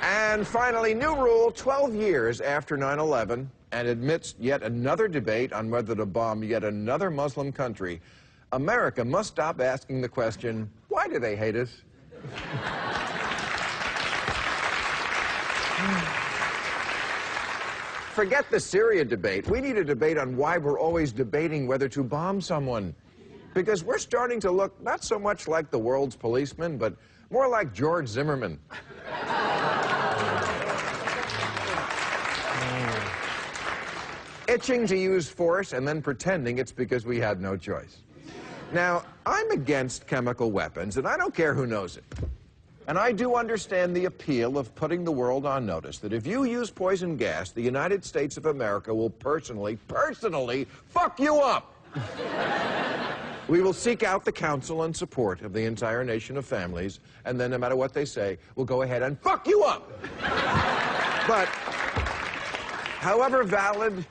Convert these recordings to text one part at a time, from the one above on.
And finally, new rule 12 years after 9/11, and amidst yet another debate on whether to bomb yet another Muslim country, America must stop asking the question, why do they hate us? Forget the Syria debate. We need a debate on why we're always debating whether to bomb someone. Because we're starting to look not so much like the world's policeman, but more like George Zimmerman. Itching to use force and then pretending it's because we had no choice. Now, I'm against chemical weapons, and I don't care who knows it. And I do understand the appeal of putting the world on notice that if you use poison gas, the United States of America will personally fuck you up. We will seek out the counsel and support of the entire nation of families, and then no matter what they say, we'll go ahead and fuck you up. But however valid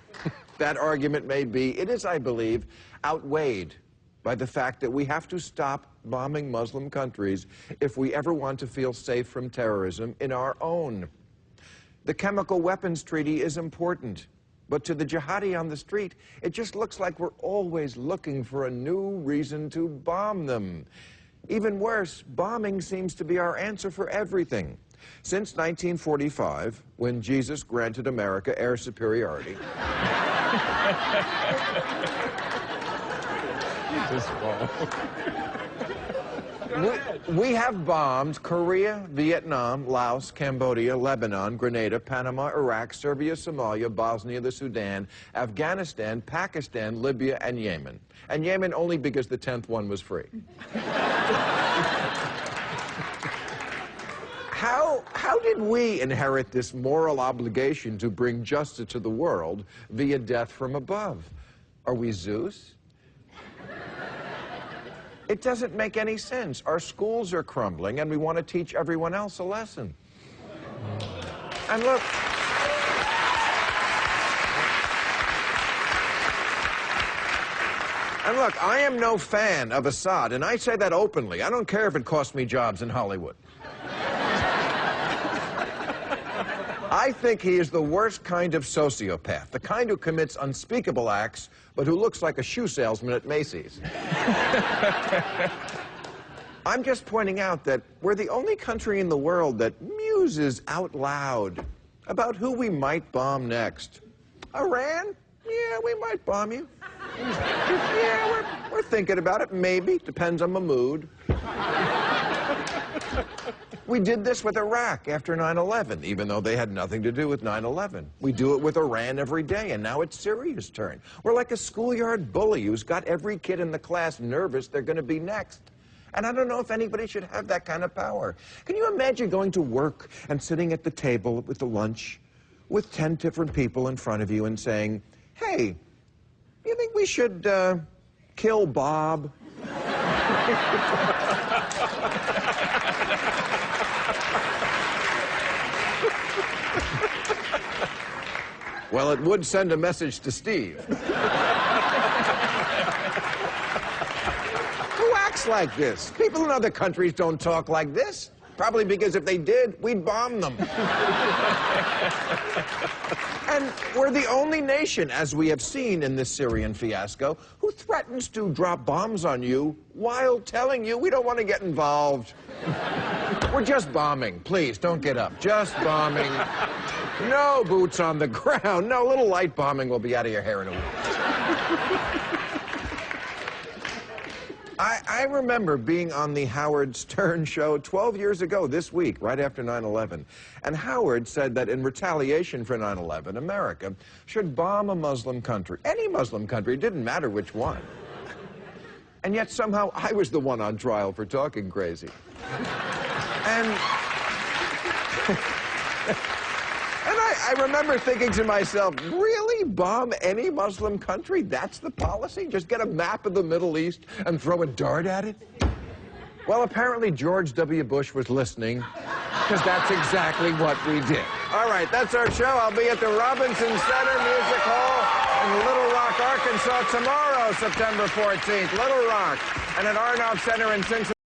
that argument may be, it is, I believe, outweighed by the fact that we have to stop bombing Muslim countries if we ever want to feel safe from terrorism in our own. The chemical weapons treaty is important, but to the jihadi on the street, it just looks like we're always looking for a new reason to bomb them. Even worse, bombing seems to be our answer for everything. Since 1945, when Jesus granted America air superiority, we have bombed Korea, Vietnam, Laos, Cambodia, Lebanon, Grenada, Panama, Iraq, Serbia, Somalia, Bosnia, the Sudan, Afghanistan, Pakistan, Libya, and Yemen. And Yemen only because the 10th one was free. How did we inherit this moral obligation to bring justice to the world via death from above? Are we Zeus? It doesn't make any sense. Our schools are crumbling, and we want to teach everyone else a lesson. And look, I am no fan of Assad, and I say that openly. I don't care if it costs me jobs in Hollywood. I think he is the worst kind of sociopath, the kind who commits unspeakable acts, but who looks like a shoe salesman at Macy's. I'm just pointing out that we're the only country in the world that muses out loud about who we might bomb next. Iran? Yeah, we might bomb you. Yeah, we're thinking about it, maybe. Depends on the mood. We did this with Iraq after 9/11, even though they had nothing to do with 9/11. We do it with Iran every day, and now it's Syria's turn. We're like a schoolyard bully who's got every kid in the class nervous they're going to be next. And I don't know if anybody should have that kind of power. Can you imagine going to work and sitting at the table with the lunch with 10 different people in front of you and saying, hey, you think we should kill Bob? Well, it would send a message to Steve. Who acts like this? People in other countries don't talk like this. Probably because if they did, we'd bomb them. And we're the only nation, as we have seen in this Syrian fiasco, who threatens to drop bombs on you while telling you we don't want to get involved. We're just bombing. Please, don't get up. Just bombing. No boots on the ground. No, a little light bombing will be out of your hair in a week. I remember being on the Howard Stern show 12 years ago this week, right after 9/11. And Howard said that in retaliation for 9/11, America should bomb a Muslim country. Any Muslim country, it didn't matter which one. And yet somehow I was the one on trial for talking crazy. And I remember thinking to myself, really, bomb any Muslim country? That's the policy? Just get a map of the Middle East and throw a dart at it? Well, apparently George W. Bush was listening, because that's exactly what we did. All right, that's our show. I'll be at the Robinson Center Music Hall in Little Rock, Arkansas tomorrow, September 14th. Little Rock. And at Arnoff Center in Cincinnati.